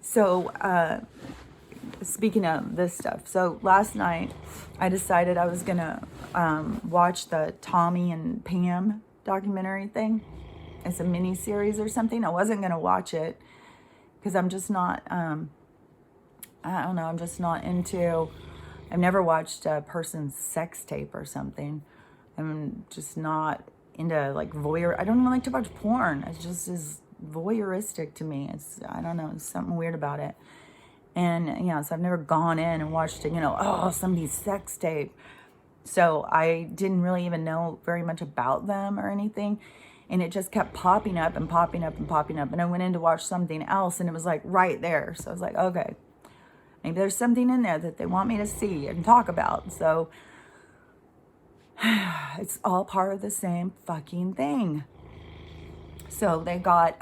So, speaking of this stuff, so last night I decided I was gonna watch the Tommy and Pam documentary thing. It's a mini series or something. I wasn't gonna watch it because I'm just not. I don't know. I'm just not into. I've never watched a person's sex tape or something. I'm just not into like voyeur. I don't even like to watch porn. It's just is voyeuristic to me. I don't know. There's something weird about it. And, so I've never gone in and watched it, oh, somebody's sex tape. So I didn't really even know very much about them or anything. And it just kept popping up and popping up and popping up. And I went in to watch something else and it was like right there. So I was like, okay, maybe there's something in there that they want me to see and talk about. So it's all part of the same fucking thing. So they got,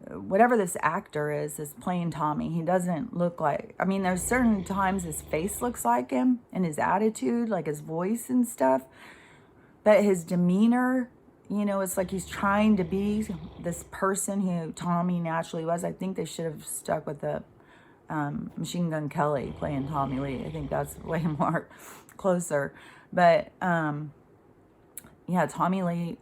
whatever this actor is playing Tommy. He doesn't look like, I mean, there's certain times his face looks like him and his attitude, like his voice and stuff. But his demeanor, it's like he's trying to be this person who Tommy naturally was. I think they should have stuck with the Machine Gun Kelly playing Tommy Lee. I think that's way more closer. But Tommy Lee,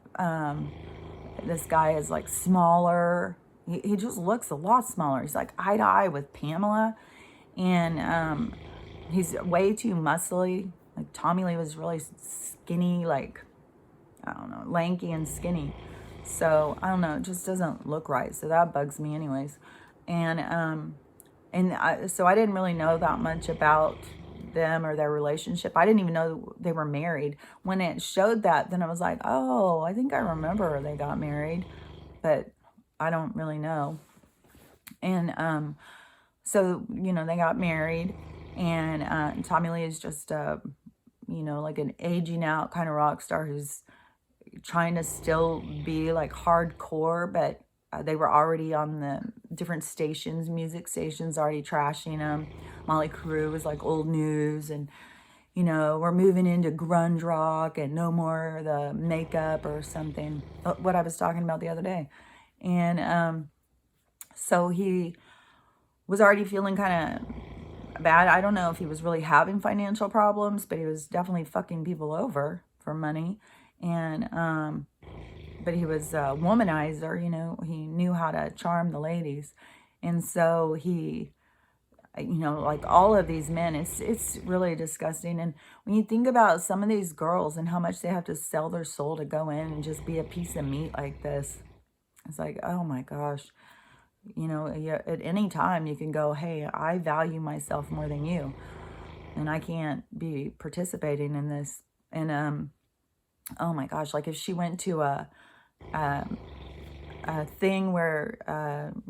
this guy is like smaller. He just looks a lot smaller. He's like eye to eye with Pamela. And he's way too muscly. Like Tommy Lee was really skinny, like, I don't know, lanky and skinny. So, I don't know, it just doesn't look right. So that bugs me anyways. And so I didn't really know that much about them or their relationship. I didn't even know they were married. When it showed that, then I was like, oh, I think I remember they got married. But I don't really know. And so, they got married, and Tommy Lee is just, like an aging out kind of rock star who's trying to still be like hardcore, but they were already on the different stations, music stations, already trashing them. Molly Crew was like old news, and we're moving into grunge rock and no more the makeup or something. What I was talking about the other day. And so he was already feeling kind of bad. I don't know if he was really having financial problems, but he was definitely fucking people over for money. And but he was a womanizer, he knew how to charm the ladies. And so he, like all of these men, it's really disgusting. And when you think about some of these girls and how much they have to sell their soul to go in and just be a piece of meat like this, it's like, oh my gosh, at any time you can go, hey, I value myself more than you, and I can't be participating in this. And oh my gosh, like if she went to a thing where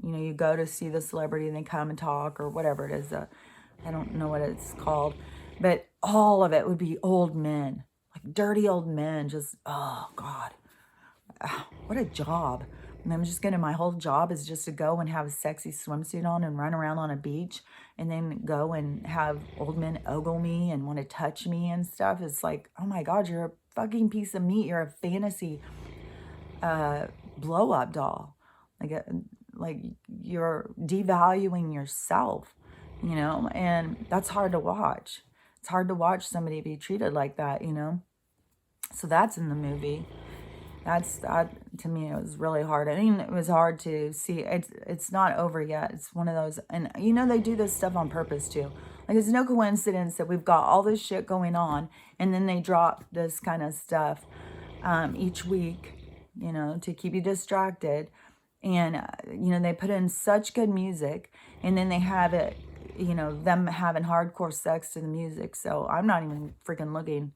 you go to see the celebrity and they come and talk or whatever it is, I don't know what it's called, but all of it would be old men, like dirty old men, just, oh God, what a job. And I'm just my whole job is just to go and have a sexy swimsuit on and run around on a beach and then go and have old men ogle me and want to touch me and stuff. It's like, oh my God, you're a fucking piece of meat. You're a fantasy blow up doll. Like you're devaluing yourself, and that's hard to watch. It's hard to watch somebody be treated like that, So that's in the movie. That to me, it was really hard. I mean, it was hard to see. It's not over yet. It's one of those, and they do this stuff on purpose too. Like it's no coincidence that we've got all this shit going on, and then they drop this kind of stuff each week, to keep you distracted. And they put in such good music, and then they have it, them having hardcore sex to the music. So I'm not even freaking looking.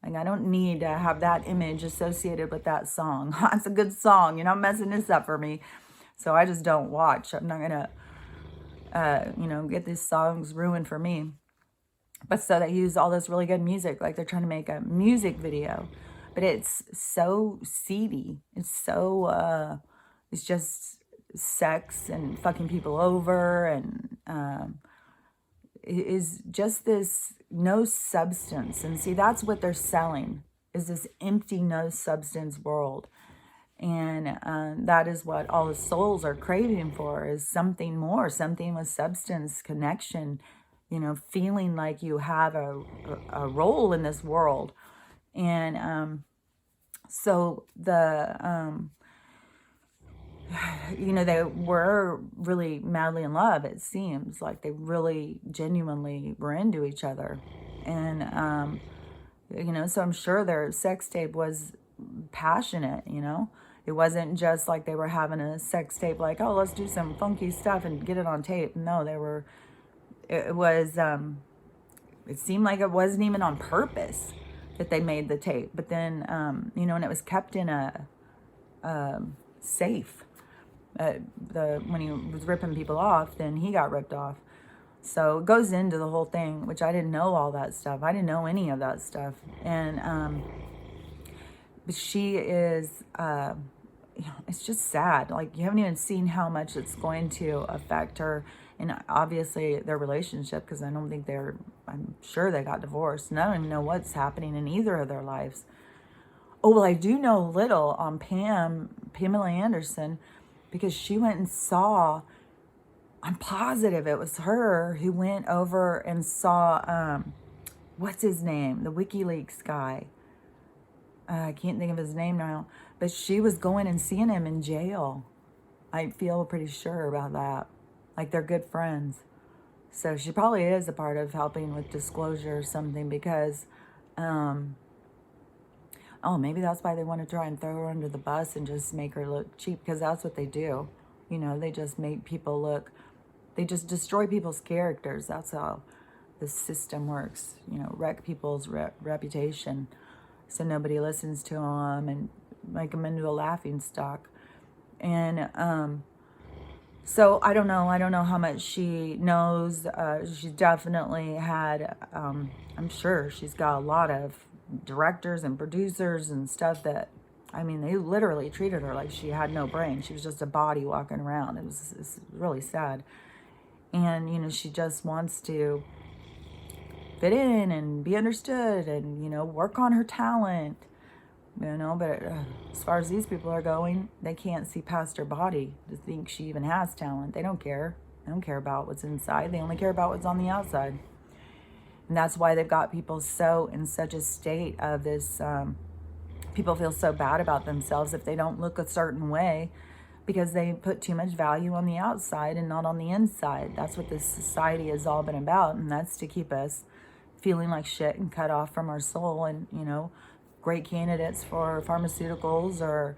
Like, I don't need to have that image associated with that song. It's a good song. You're not messing this up for me. So I just don't watch. I'm not going to, get these songs ruined for me. But so they use all this really good music. Like they're trying to make a music video. But it's so seedy. It's so, it's just sex and fucking people over. And it is just this no substance. And see, that's what they're selling, is this empty, no substance world. And that is what all the souls are craving for, is something more, something with substance, connection, feeling like you have a role in this world. And so they were really madly in love. It seems like they really genuinely were into each other. And, so I'm sure their sex tape was passionate, It wasn't just like they were having a sex tape like, oh, let's do some funky stuff and get it on tape. No, it was, it seemed like it wasn't even on purpose that they made the tape. But then, and it was kept in a safe. When he was ripping people off, then he got ripped off. So it goes into the whole thing, which I didn't know all that stuff. I didn't know any of that stuff. And but she is, it's just sad. Like, you haven't even seen how much it's going to affect her, and obviously their relationship, because I'm sure they got divorced, and I don't even know what's happening in either of their lives. Oh, well, I do know a little on Pamela Anderson, because she went and saw, I'm positive it was her who went over and saw, what's his name? The WikiLeaks guy. I can't think of his name now, but she was going and seeing him in jail. I feel pretty sure about that. Like, they're good friends. So she probably is a part of helping with disclosure or something, because, maybe that's why they want to try and throw her under the bus and just make her look cheap, because that's what they do. They just make people look, they just destroy people's characters. That's how the system works, wreck people's reputation, so nobody listens to them and make them into a laughing stock. And so I don't know how much she knows. She definitely had, I'm sure she's got a lot of directors and producers and stuff that, they literally treated her like she had no brain. She was just a body walking around. It's really sad. And, she just wants to fit in and be understood and, work on her talent, but as far as these people are going, they can't see past her body to think she even has talent. They don't care. They don't care about what's inside. They only care about what's on the outside. And that's why they've got people so in such a state of this, people feel so bad about themselves if they don't look a certain way, because they put too much value on the outside and not on the inside. That's what this society has all been about, and that's to keep us feeling like shit and cut off from our soul. And, great candidates for pharmaceuticals or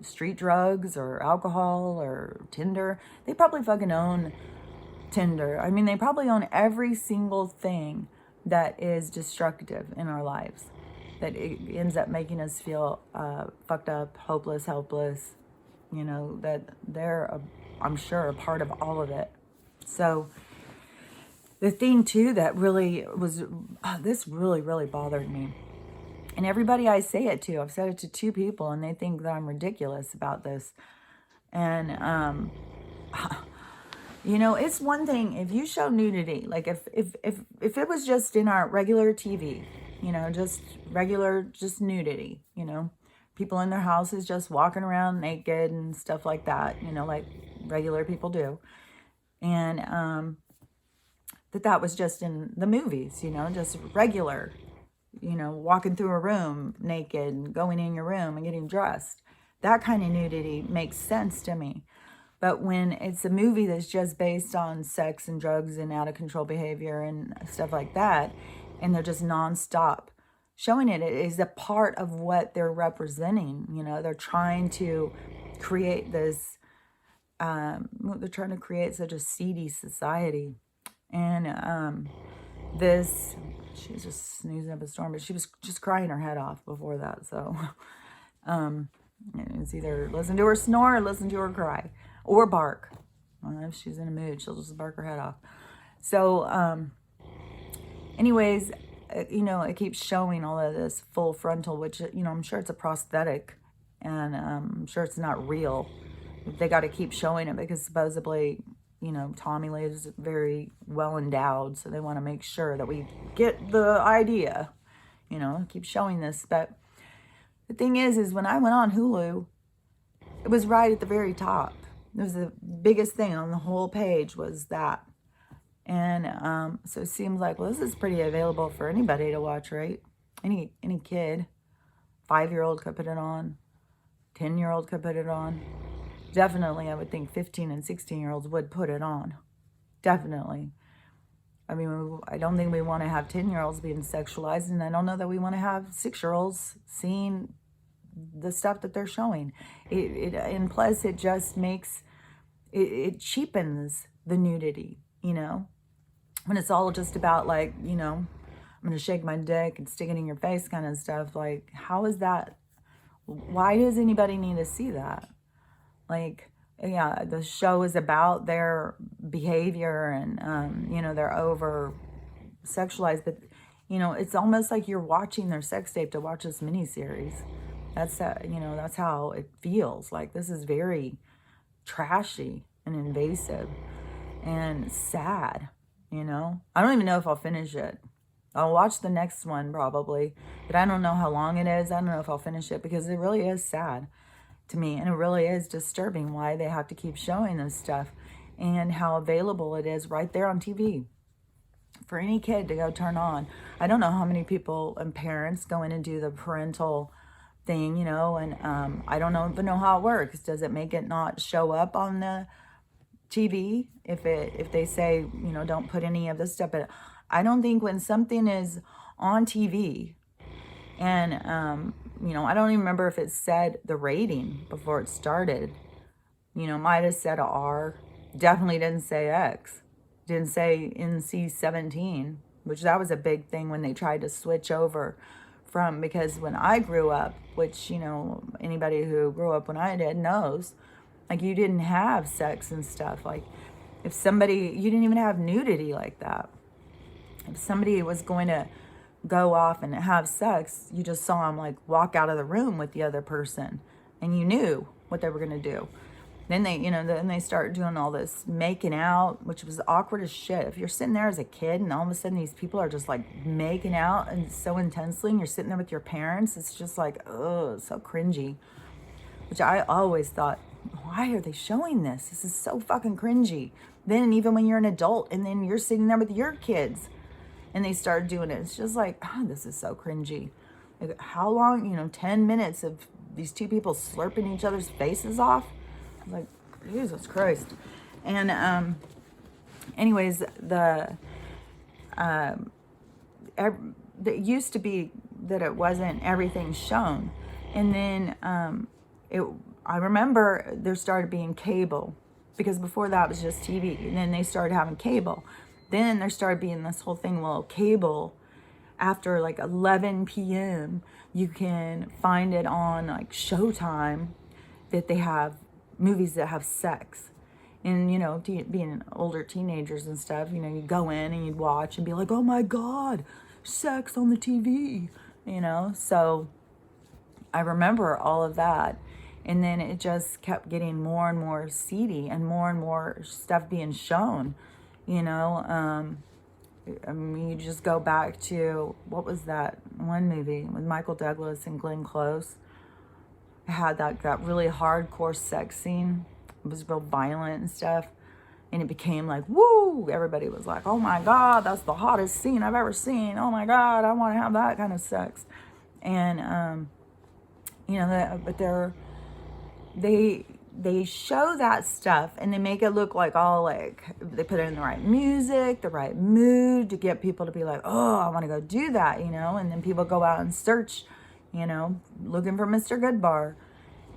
street drugs or alcohol or Tinder. They probably fucking own Tinder. They probably own every single thing that is destructive in our lives, that it ends up making us feel fucked up, hopeless, helpless. That they're, I'm sure, a part of all of it. So the thing too that really was, this really, really bothered me. And everybody I say it to, I've said it to 2 people, and they think that I'm ridiculous about this. And, it's one thing if you show nudity, like if it was just in our regular TV, just regular, just nudity, people in their houses just walking around naked and stuff like that, like regular people do. And, that was just in the movies, just regular, walking through a room naked and going in your room and getting dressed. That kind of nudity makes sense to me. But when it's a movie that's just based on sex and drugs and out of control behavior and stuff like that, and they're just nonstop showing it, it is a part of what they're representing. They're trying to create this, they're trying to create such a seedy society. And she's just snoozing up a storm, but she was just crying her head off before that. So it's either listen to her snore or listen to her cry or bark. If she's in a mood, she'll just bark her head off. So anyways, it keeps showing all of this full frontal, which, I'm sure it's a prosthetic, and I'm sure it's not real. They got to keep showing it because supposedly, Tommy Lee is very well endowed, so they want to make sure that we get the idea, keep showing this. But The thing is when I went on Hulu, it was right at the very top. It was the biggest thing on the whole page was that. And so it seems like, well, this is pretty available for anybody to watch, right? Any kid, 5-year-old could put it on, 10-year-old could put it on. Definitely, I would think 15 and 16-year-olds would put it on. Definitely. I mean, I don't think we want to have 10-year-olds being sexualized, and I don't know that we want to have 6-year-olds seeing the stuff that they're showing. And plus, it just makes, it cheapens the nudity, you know? When it's all just about, like, you know, I'm going to shake my dick and stick it in your face kind of stuff. Like, how is that? Why does anybody need to see that? Like, yeah, the show is about their behavior and, you know, they're over sexualized, but, you know, it's almost like you're watching their sex tape to watch this miniseries. That's, you know, that's how it feels. Like, this is very trashy and invasive and sad, you know? I don't even know if I'll finish it. I'll watch the next one probably, but I don't know how long it is. I don't know if I'll finish it because it really is sad to me, and it really is disturbing why they have to keep showing this stuff and how available it is right there on TV for any kid to go turn on. I don't know how many people and parents go in and do the parental thing, you know, and I don't even know how it works. Does it make it not show up on the TV if they say, you know, don't put any of this stuff? But I don't think when something is on TV and you know, I don't even remember if it said the rating before it started. You know, might have said a R. Definitely didn't say X. Didn't say NC-17, which that was a big thing when they tried to switch over from, because when I grew up, which, you know, anybody who grew up when I did knows, like, you didn't have sex and stuff. Like, if somebody, you didn't even have nudity like that. If somebody was going to go off and have sex, you just saw them, like, walk out of the room with the other person, and you knew what they were going to do. Then they, you know, then they start doing all this making out, which was awkward as shit. If you're sitting there as a kid and all of a sudden these people are just like making out and so intensely, and you're sitting there with your parents, it's just like, oh, so cringy. Which I always thought, why are they showing this? This is so fucking cringy. Then even when you're an adult and then you're sitting there with your kids and they start doing it, it's just like, oh, this is so cringy. Like, how long, you know, 10 minutes of these two people slurping each other's faces off? Like, Jesus Christ. And anyways, it used to be that it wasn't everything shown, and then I remember there started being cable, because before that was just TV, and then they started having cable. Then there started being this whole thing, well, cable after like 11 p.m. you can find it on like Showtime, that they have movies that have sex. And, you know, being older teenagers and stuff, you know, you'd go in and you'd watch and be like, oh my God, sex on the TV, you know? So I remember all of that. And then it just kept getting more and more seedy and more stuff being shown, you know? I mean, you just go back to, what was that one movie with Michael Douglas and Glenn Close? It had that really hardcore sex scene. It was real violent and stuff. And it became like, woo! Everybody was like, oh my God, that's the hottest scene I've ever seen. Oh my God, I want to have that kind of sex. And, you know, but they show that stuff and they make it look like all like, they put it in the right music, the right mood to get people to be like, oh, I want to go do that, you know? And then people go out and search, you know, looking for Mr. Goodbar.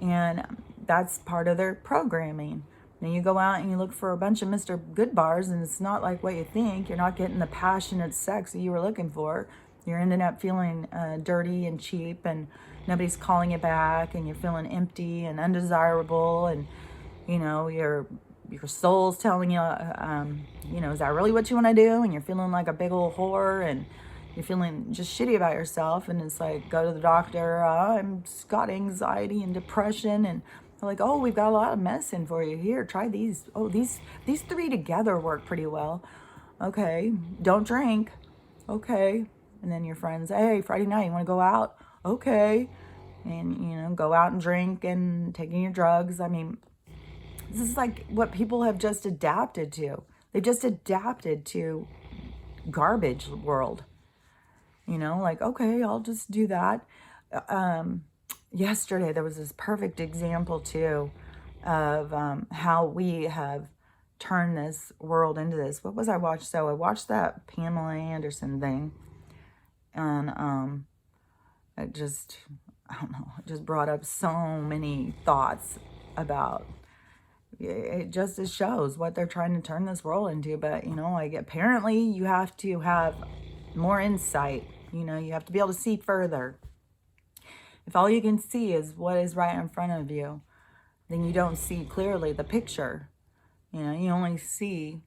And that's part of their programming. Then you go out and you look for a bunch of Mr. Goodbars, and it's not like what you think. You're not getting the passionate sex that you were looking for. You're ending up feeling dirty and cheap, and nobody's calling you back, and you're feeling empty and undesirable, and, you know, your soul's telling you, you know, is that really what you want to do? And you're feeling like a big old whore, and you're feeling just shitty about yourself, and it's like, go to the doctor, I'm got anxiety and depression, and they're like, oh, we've got a lot of medicine for you here, try these. Oh, these 3 together work pretty well. Okay, don't drink. Okay. And then your friends, hey, Friday night, you want to go out? Okay. and, go out and drink and taking your drugs. I mean, this is like what people have just adapted to. They just adapted to garbage world. Like, okay, I'll just do that. Yesterday, there was this perfect example, too, of how we have turned this world into this. What was I watched? So I watched that Pamela Anderson thing, and it just, I don't know, it just brought up so many thoughts about it. Just shows what they're trying to turn this world into. But, like, apparently you have to have more insight. You have to be able to see further. If all you can see is what is right in front of you, then you don't see clearly the picture. You only see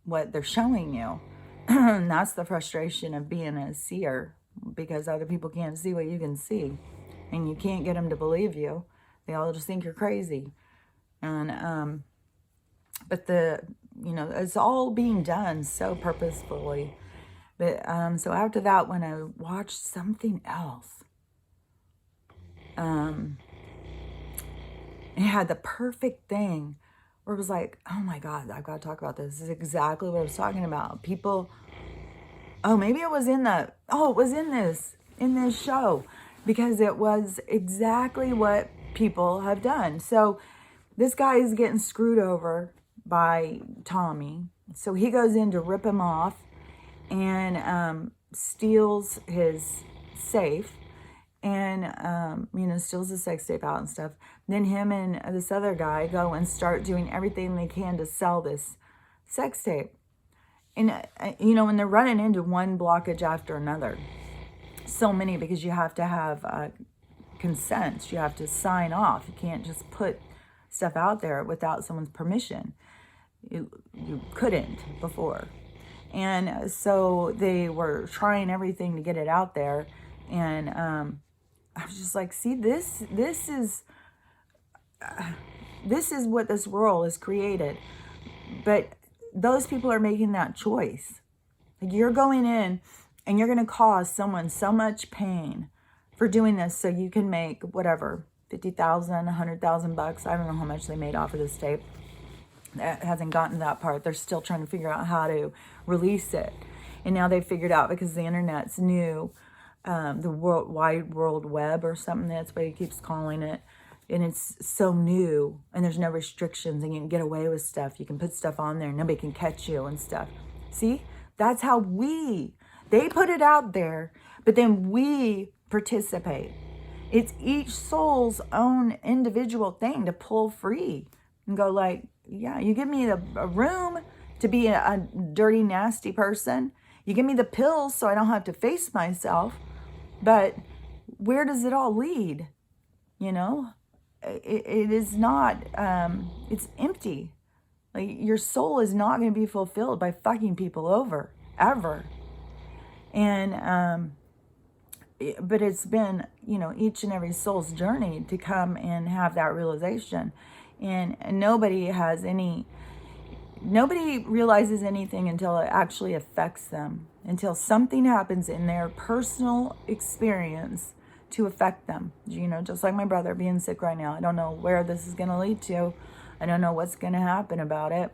what they're showing you. And that's the frustration of being a seer, because other people can't see what you can see. And you can't get them to believe you. They all just think you're crazy. And, but it's all being done so purposefully. But, so after that, when I watched something else, it had the perfect thing where it was like, oh my God, I've got to talk about this. This is exactly what I was talking about. People, maybe it was in this show, because it was exactly what people have done. So this guy is getting screwed over by Tommy. So he goes in to rip him off and steals his safe, and steals the sex tape out and stuff. Then him and this other guy go and start doing everything they can to sell this sex tape. And and they're running into one blockage after another. So many, because you have to have consent. You have to sign off. You can't just put stuff out there without someone's permission. You couldn't before. And so they were trying everything to get it out there. And I was just like, see, this is what this world has created. But those people are making that choice. Like, you're going in and you're going to cause someone so much pain for doing this, so you can make whatever, $50,000, $100,000. I don't know how much they made off of this tape. That hasn't gotten to that part. They're still trying to figure out how to release it. And now they've figured out, because the internet's new, the wide world web or something, that's what he keeps calling it. And it's so new, and there's no restrictions, and you can get away with stuff. You can put stuff on there, nobody can catch you and stuff. See, that's how they put it out there, but then we participate. It's each soul's own individual thing to pull free and go like, yeah, you give me a room to be a dirty, nasty person. You give me the pills so I don't have to face myself. But where does it all lead? It is not, it's empty. Like, your soul is not going to be fulfilled by fucking people over, ever. And, but it's been, each and every soul's journey to come and have that realization. And nobody realizes anything until it actually affects them, until something happens in their personal experience to affect them. Just like my brother being sick right now. I don't know where this is going to lead to. I don't know what's going to happen about it.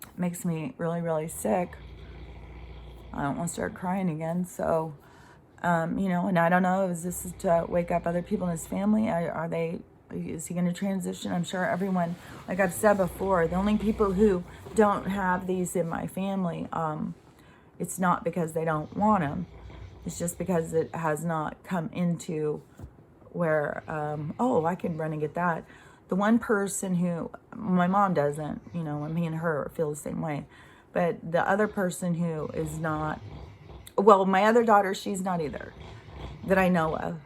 It makes me really, really sick. I don't want to start crying again. So, and I don't know, is this to wake up other people in his family? Is he going to transition? I'm sure everyone, like I've said before, the only people who don't have these in my family, it's not because they don't want them. It's just because it has not come into where, I can run and get that. The one person who, my mom doesn't, me and her feel the same way. But the other person who is not, my other daughter, she's not either, that I know of.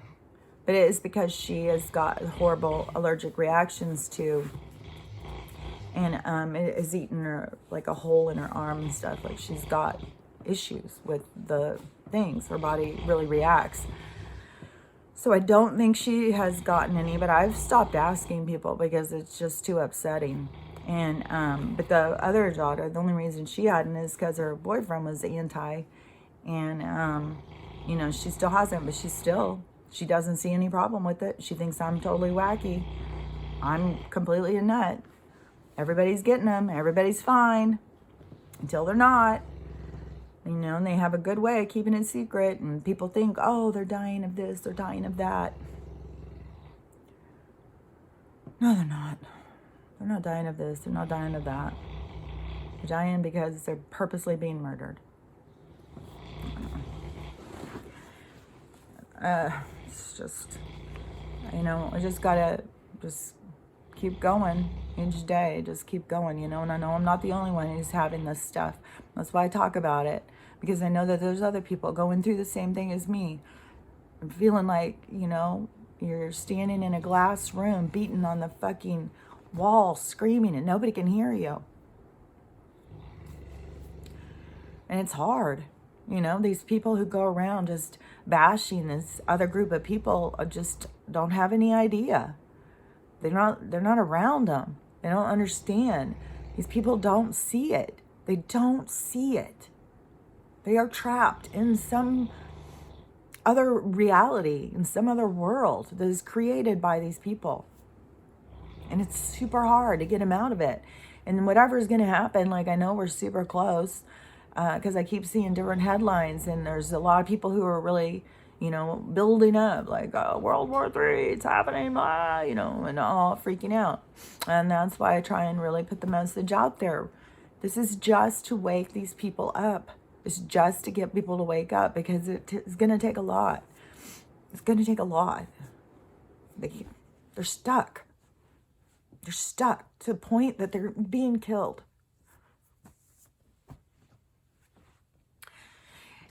But it is because she has got horrible allergic reactions to, and it has eaten her, like, a hole in her arm and stuff. Like, she's got issues with the things. Her body really reacts. So I don't think she has gotten any, but I've stopped asking people because it's just too upsetting. And, but the other daughter, the only reason she hadn't is because her boyfriend was anti, and, she still hasn't, but she's still She doesn't see any problem with it. She thinks I'm totally wacky. I'm completely a nut. Everybody's getting them. Everybody's fine until they're not. You know, and they have a good way of keeping it secret. And people think, oh, they're dying of this, they're dying of that. No, they're not. They're not dying of this. They're not dying of that. They're dying because they're purposely being murdered. It's just, you know, I just gotta just keep going each day. Just keep going, you know. And I know I'm not the only one who's having this stuff. That's why I talk about it. Because I know that there's other people going through the same thing as me. I'm feeling like, you know, you're standing in a glass room, beating on the fucking wall, screaming, and nobody can hear you. And it's hard. You know, these people who go around just bashing this other group of people just don't have any idea. They're not around them. They don't understand. These people don't see it. They don't see it. They are trapped in some other reality, in some other world that is created by these people. And it's super hard to get them out of it. And whatever is going to happen, like I know we're super close, because I keep seeing different headlines, and there's a lot of people who are really, you know, building up, like, oh, World War III, it's happening, blah, you know, and all freaking out. And that's why I try and really put the message out there. This is just to wake these people up. It's just to get people to wake up, because it's going to take a lot. It's going to take a lot. They're stuck. They're stuck to the point that they're being killed.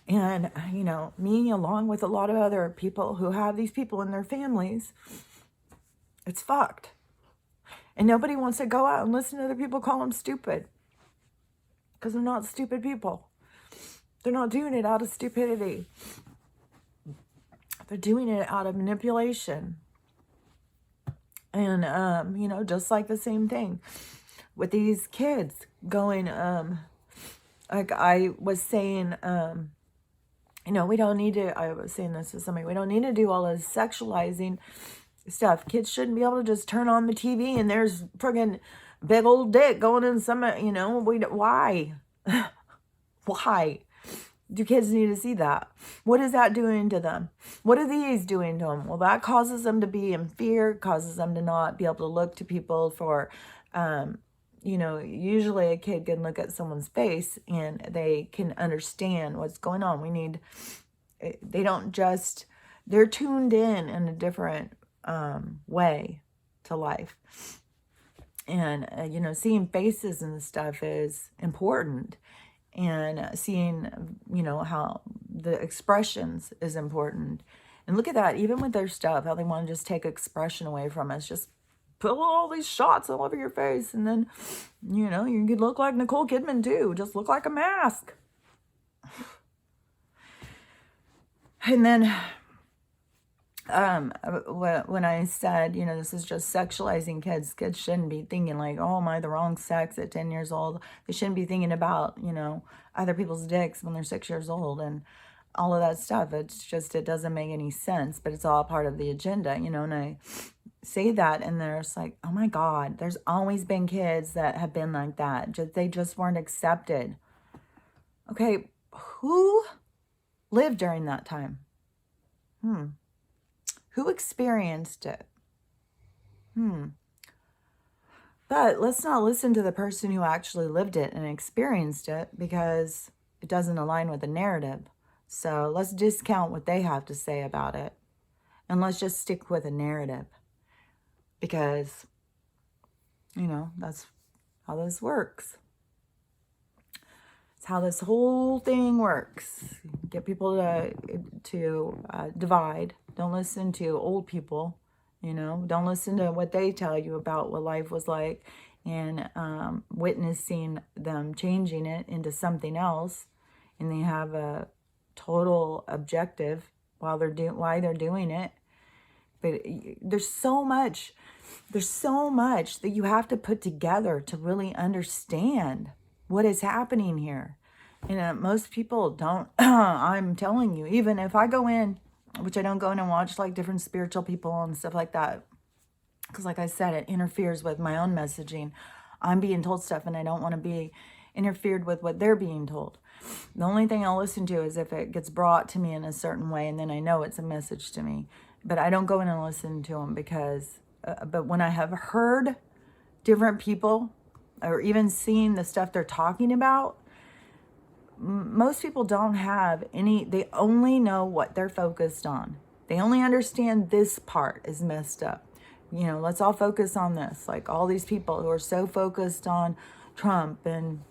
And, you know, me along with a lot of other people who have these people in their families, it's fucked. And nobody wants to go out and listen to other people call them stupid. Because they're not stupid people. They're not doing it out of stupidity. They're doing it out of manipulation. And, you know, just like the same thing with these kids going, like I was saying, you know, we don't need to, I was saying this to somebody, we don't need to do all this sexualizing stuff. Kids shouldn't be able to just turn on the TV and there's friggin' big old dick going in some, you know, why? Why do kids need to see that? What is that doing to them? What are these doing to them? Well, that causes them to be in fear, causes them to not be able to look to people for, you know, usually a kid can look at someone's face and they can understand what's going on. They don't just, they're tuned in a different way to life. And, you know, seeing faces and stuff is important. And seeing, you know, how the expressions is important. And look at that, even with their stuff, how they want to just take expression away from us. Just put all these shots all over your face. And then, you know, you could look like Nicole Kidman too. Just look like a mask. And then when I said, you know, this is just sexualizing kids, kids shouldn't be thinking like, oh, am I the wrong sex at 10 years old? They shouldn't be thinking about, you know, other people's dicks when they're 6 years old and all of that stuff. It's just, it doesn't make any sense, but it's all part of the agenda, you know. And I say that and there's like, oh my God, there's always been kids that have been like that. They just weren't accepted. Okay, who lived during that time? Who experienced it? But let's not listen to the person who actually lived it and experienced it, because it doesn't align with the narrative. So let's discount what they have to say about it. And let's just stick with a narrative. Because, you know, that's how this works. It's how this whole thing works. Get people to divide. Don't listen to old people, you know. Don't listen to what they tell you about what life was like, and witnessing them changing it into something else, and they have a total objective why they're doing it. But there's so much that you have to put together to really understand what is happening here. And most people don't. I'm telling you, even if I go in which I don't go in and watch like different spiritual people and stuff like that. Because like I said, it interferes with my own messaging. I'm being told stuff and I don't want to be interfered with what they're being told. The only thing I'll listen to is if it gets brought to me in a certain way, and then I know it's a message to me. But I don't go in and listen to them because, but when I have heard different people or even seen the stuff they're talking about, most people don't have any, they only know what they're focused on. They only understand this part is messed up. You know, let's all focus on this. Like all these people who are so focused on Trump and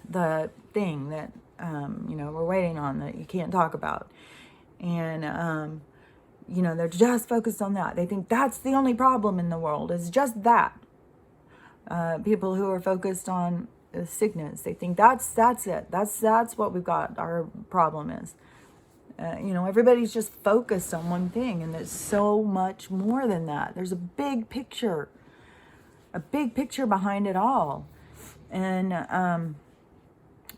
the thing that, you know, we're waiting on that you can't talk about. And, you know, they're just focused on that. They think that's the only problem in the world is just that. People who are focused on sickness, they think that's it. That's what we've got. Our problem is. You know, everybody's just focused on one thing, and there's so much more than that. There's a big picture behind it all. And,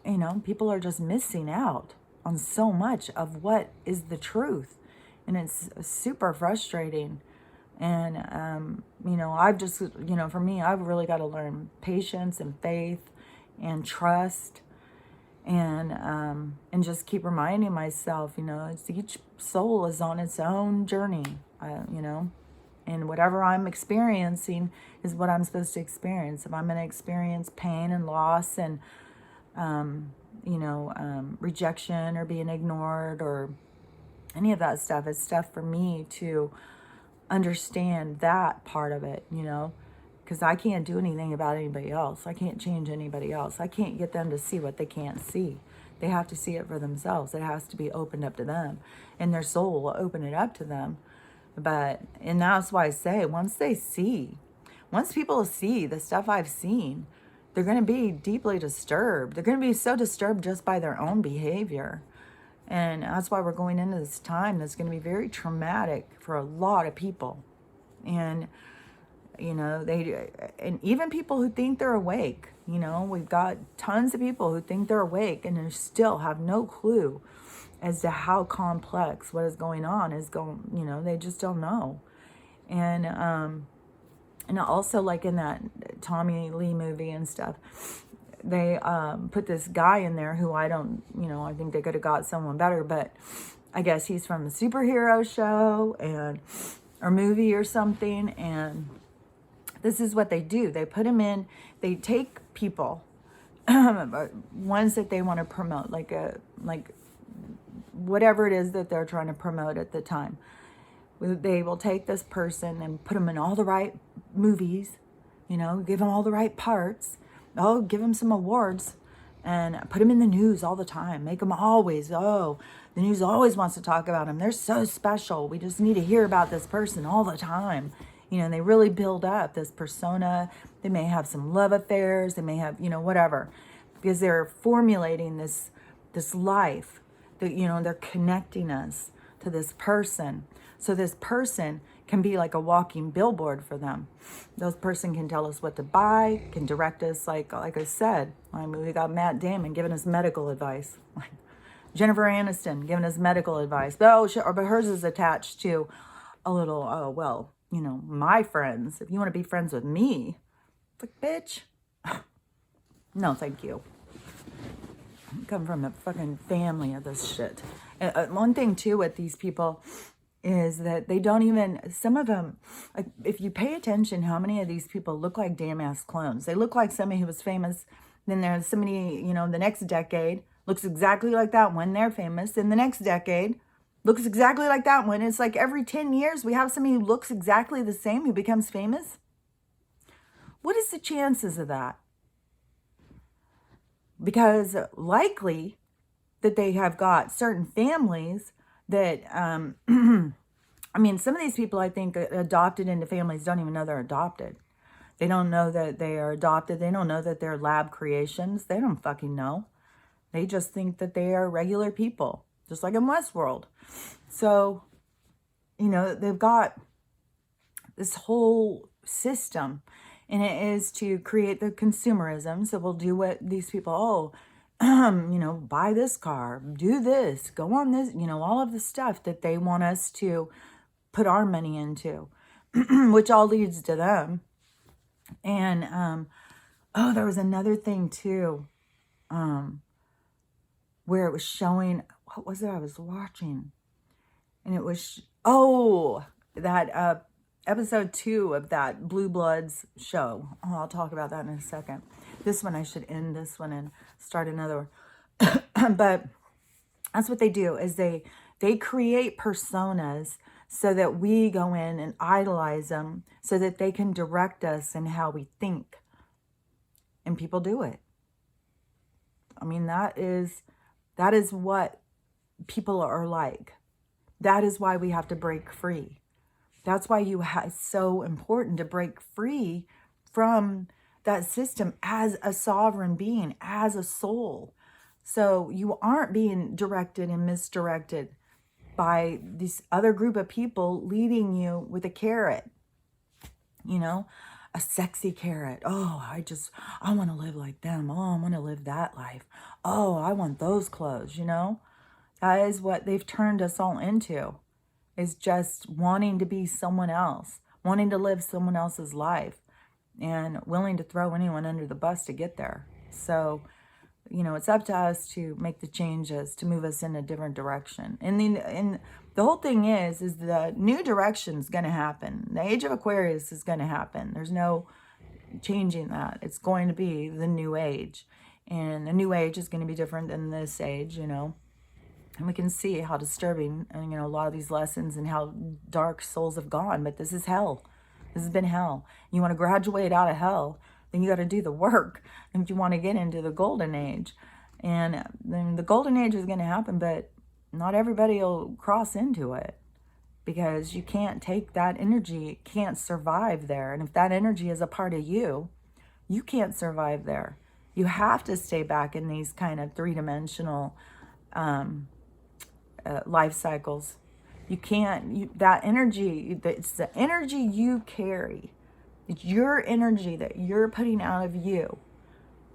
you know, people are just missing out on so much of what is the truth. And it's super frustrating. And, you know, I've just, you know, for me, I've really got to learn patience and faith and trust. And just keep reminding myself, you know, it's each soul is on its own journey, you know, and whatever I'm experiencing is what I'm supposed to experience. If I'm going to experience pain and loss and, you know, rejection or being ignored or any of that stuff, it's stuff for me to understand that part of it, you know. Because I can't do anything about anybody else. I can't change anybody else. I can't get them to see what they can't see. They have to see it for themselves. It has to be opened up to them. And their soul will open it up to them. And that's why I say, once people see the stuff I've seen, they're going to be deeply disturbed. They're going to be so disturbed just by their own behavior. And that's why we're going into this time that's going to be very traumatic for a lot of people. And you know, and even people who think they're awake, you know, we've got tons of people who think they're awake and they still have no clue as to how complex what is going on is going, you know, they just don't know. And also like in that Tommy Lee movie and stuff, they put this guy in there who I don't, you know, I think they could have got someone better, but I guess he's from a superhero show or movie or something. And this is what they do. They put them in, they take people, ones that they want to promote, like whatever it is that they're trying to promote at the time. They will take this person and put them in all the right movies, you know, give them all the right parts. Oh, give them some awards and put them in the news all the time. Make them always, the news always wants to talk about them. They're so special. We just need to hear about this person all the time. You know, they really build up this persona. They may have some love affairs. They may have, you know, whatever. Because they're formulating this life. That, you know, they're connecting us to this person. So this person can be like a walking billboard for them. Those person can tell us what to buy, can direct us, like I said. I mean, we got Matt Damon giving us medical advice. Jennifer Aniston giving us medical advice. But hers is attached to a little, you know, my friends, if you want to be friends with me, it's like, bitch, no, thank you. I come from a fucking family of this shit. One thing too with these people is that they don't even, some of them, like if you pay attention, how many of these people look like damn ass clones. They look like somebody who was famous. Then there's somebody, you know, the next decade looks exactly like that when they're famous. In the next decade, looks exactly like that one. It's like every 10 years we have somebody who looks exactly the same who becomes famous. What is the chances of that? Because likely that they have got certain families that, I mean, some of these people I think adopted into families don't even know they're adopted. They don't know that they are adopted. They don't know that they're lab creations. They don't fucking know. They just think that they are regular people. Just like in Westworld. So, you know, they've got this whole system. And it is to create the consumerism. So we'll do what these people, buy this car, do this, go on this, all of the stuff that they want us to put our money into, which all leads to them. And, oh, there was another thing too, where it was showing, what was it I was watching? And it was, that episode 2 of that Blue Bloods show. Oh, I'll talk about that in a second. This one, I should end this one and start another one. But that's what they do, is they create personas so that we go in and idolize them so that they can direct us in how we think. And people do it. I mean, that is what people are like. That is why we have to break free. That's why it's so important to break free from that system as a sovereign being, as a soul. So you aren't being directed and misdirected by this other group of people leading you with a carrot, a sexy carrot. Oh, I want to live like them. Oh, I want to live that life. Oh, I want those clothes, That is what they've turned us all into, is just wanting to be someone else, wanting to live someone else's life, and willing to throw anyone under the bus to get there. So, it's up to us to make the changes to move us in a different direction. And the whole thing is the new direction is going to happen. The age of Aquarius is going to happen. There's no changing that. It's going to be the new age. And the new age is going to be different than this age, And we can see how disturbing, a lot of these lessons and how dark souls have gone. But this is hell. This has been hell. You want to graduate out of hell, then you got to do the work. And if you want to get into the golden age, and then the golden age is going to happen, but not everybody will cross into it, because you can't take that energy, can't survive there. And if that energy is a part of you, you can't survive there. You have to stay back in these kind of three-dimensional life cycles. You can't, that energy, it's the energy you carry. It's your energy that you're putting out of you.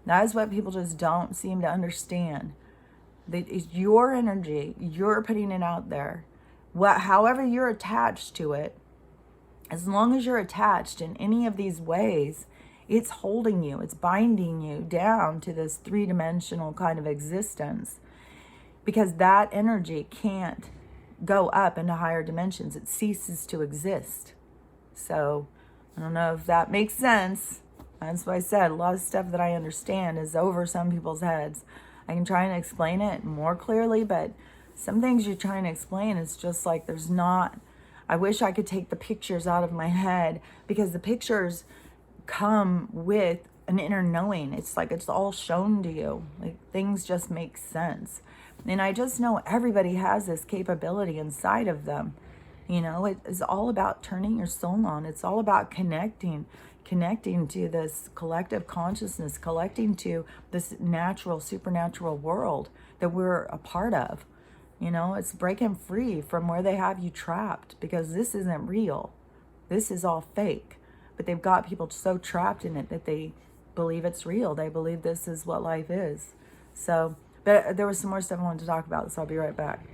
That is what people just don't seem to understand. It's your energy. You're putting it out there. However you're attached to it, as long as you're attached in any of these ways, it's holding you. It's binding you down to this three-dimensional kind of existence, because that energy can't go up into higher dimensions. It ceases to exist. So I don't know if that makes sense. That's why I said a lot of stuff that I understand is over some people's heads. I can try and explain it more clearly, but some things you're trying to explain is just like there's not. I wish I could take the pictures out of my head, because the pictures come with an inner knowing. It's like it's all shown to you. Like things just make sense. And I just know everybody has this capability inside of them. It is all about turning your soul on. It's all about connecting to this collective consciousness, connecting to this natural, supernatural world that we're a part of. It's breaking free from where they have you trapped, because this isn't real. This is all fake. But they've got people so trapped in it that they believe it's real. They believe this is what life is. So, but there was some more stuff I wanted to talk about, so I'll be right back.